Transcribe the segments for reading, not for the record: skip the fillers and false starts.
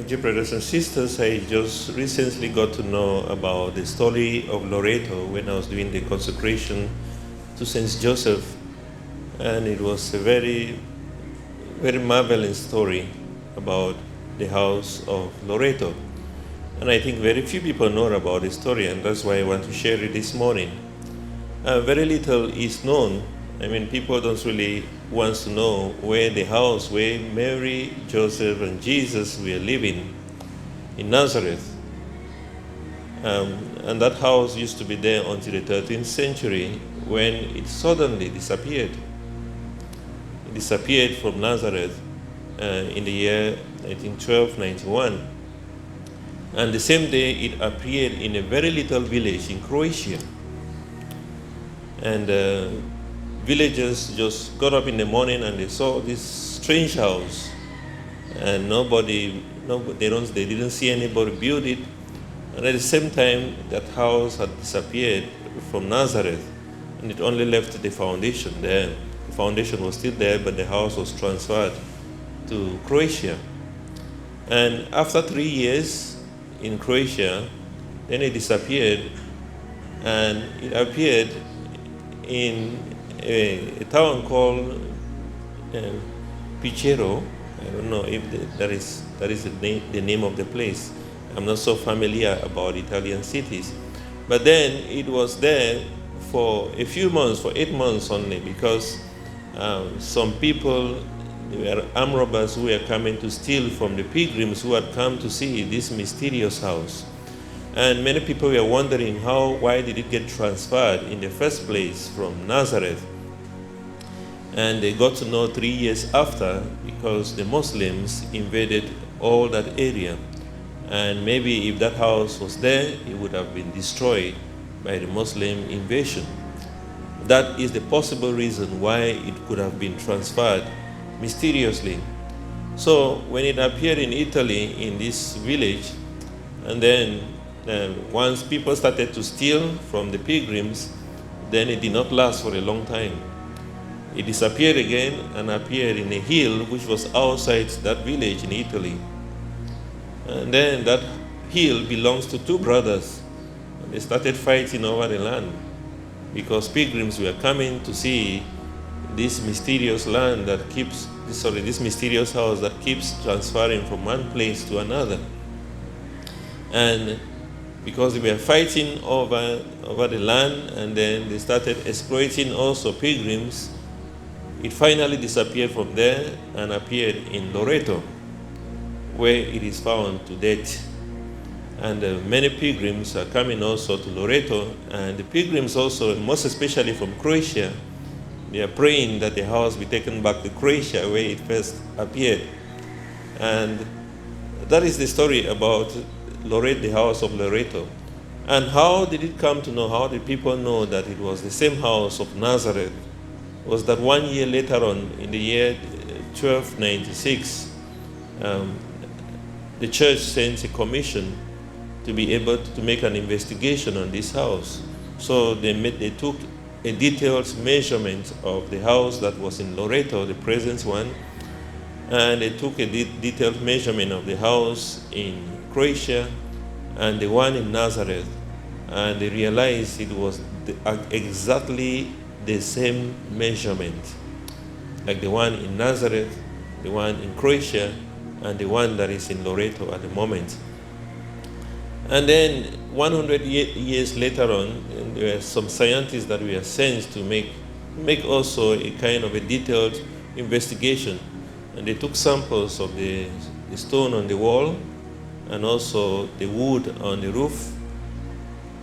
Dear brothers and sisters, I just recently got to know about the story of Loreto when I was doing the consecration to Saint Joseph, and it was a very, very marvelous story about the house of Loreto. And I think very few people know about the story, and that's why I want to share it this morning. Very little is known. I mean, people don't really want to know where the house where Mary, Joseph, and Jesus were living in Nazareth. And that house used to be there until the 13th century when it suddenly disappeared. It disappeared from Nazareth in the year, I think, 1291. And the same day it appeared in a very little village in Croatia. And villagers just got up in the morning and they saw this strange house, and they didn't see anybody build it. And at the same time, that house had disappeared from Nazareth, and it only left the foundation there. The foundation was still there, but the house was transferred to Croatia. And after 3 years in Croatia, then it disappeared, and it appeared in a town called Pichero. I don't know if that is the name of the place. I'm not so familiar about Italian cities. But then it was there for a few months, for 8 months only, because some people, they were armed robbers who were coming to steal from the pilgrims who had come to see this mysterious house. And many people were wondering why did it get transferred in the first place from Nazareth? And they got to know 3 years after, because the Muslims invaded all that area. And maybe if that house was there, it would have been destroyed by the Muslim invasion. That is the possible reason why it could have been transferred mysteriously. So when it appeared in Italy, in this village, and then once people started to steal from the pilgrims, then it did not last for a long time. It disappeared again and appeared in a hill which was outside that village in Italy. And then that hill belongs to two brothers. They started fighting over the land because pilgrims were coming to see this mysterious land this mysterious house that keeps transferring from one place to another. And because they were fighting over the land, and then they started exploiting also pilgrims, it finally disappeared from there and appeared in Loreto, where it is found to date. And many pilgrims are coming also to Loreto, and the pilgrims also, most especially from Croatia, they are praying that the house be taken back to Croatia where it first appeared. And that is the story about Loreto, the house of Loreto. And how did it come to know, how did people know that it was the same house of Nazareth? Was that 1 year later on, in the year 1296, the church sent a commission to be able to make an investigation on this house. So they took a detailed measurement of the house that was in Loreto, the present one, and they took a detailed measurement of the house in Croatia and the one in Nazareth, and they realized it was exactly the same measurement, like the one in Nazareth, the one in Croatia, and the one that is in Loreto at the moment. And then 100 years later on, there were some scientists that were sent to make also a kind of a detailed investigation. And they took samples of the stone on the wall and also the wood on the roof.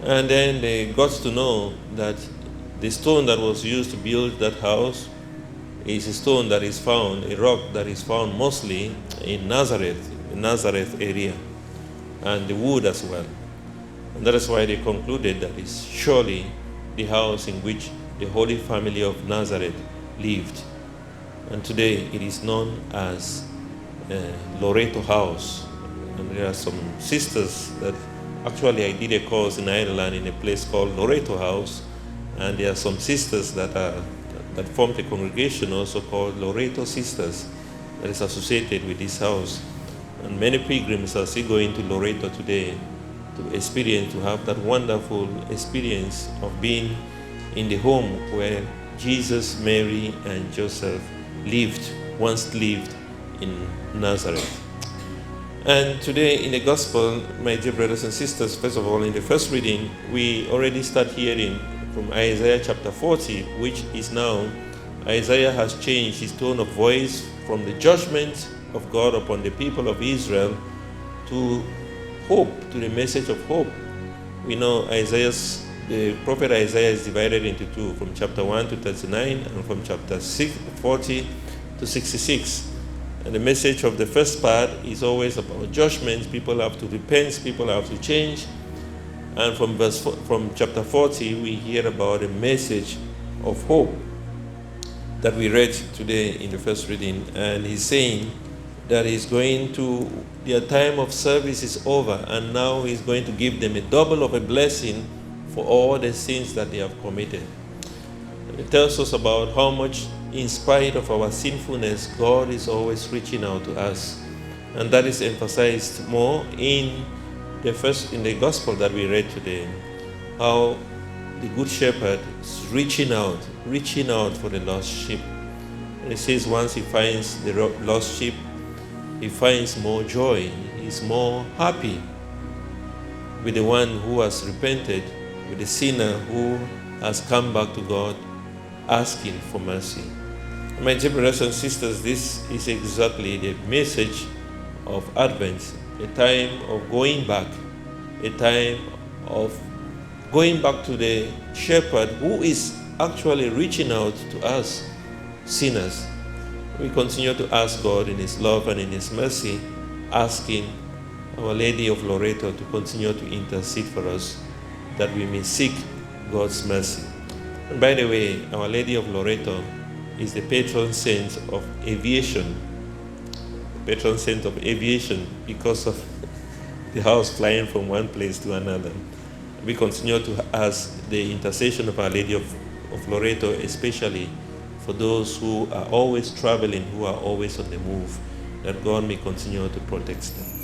And then they got to know that the stone that was used to build that house is a stone that is found, a rock that is found mostly in Nazareth area, and the wood as well. And that is why they concluded that it's surely the house in which the Holy Family of Nazareth lived. And today it is known as Loreto House. And there are some sisters that actually I did a course in Ireland in a place called Loreto House, and there are some sisters that formed a congregation also called Loreto Sisters that is associated with this house. And many pilgrims are still going to Loreto today to experience, to have that wonderful experience of being in the home where Jesus, Mary, and Joseph once lived in Nazareth. And today in the gospel, my dear brothers and sisters, first of all, in the first reading, we already start hearing from Isaiah chapter 40, which is now, Isaiah has changed his tone of voice from the judgment of God upon the people of Israel to hope, to the message of hope. We know the prophet Isaiah is divided into two, from chapter 1 to 39 and from chapter 40 to 66. And the message of the first part is always about judgment. People have to repent, people have to change. And from chapter 40, we hear about a message of hope that we read today in the first reading. And he's saying that their time of service is over, and now he's going to give them a double of a blessing for all the sins that they have committed. It tells us about how much, in spite of our sinfulness, God is always reaching out to us. And that is emphasized more in the gospel that we read today. How the good shepherd is reaching out for the lost sheep. And it says once he finds the lost sheep, he finds more joy. He's more happy with the one who has repented, with the sinner who has come back to God asking for mercy. My dear brothers and sisters, this is exactly the message of Advent, a time of going back, a time of going back to the shepherd who is actually reaching out to us, sinners. We continue to ask God in His love and in His mercy, asking Our Lady of Loreto to continue to intercede for us, that we may seek God's mercy. And by the way, Our Lady of Loreto is the patron saint of aviation. Patron saint of aviation because of the house flying from one place to another. We continue to ask the intercession of Our Lady of Loreto, especially for those who are always traveling, who are always on the move, that God may continue to protect them.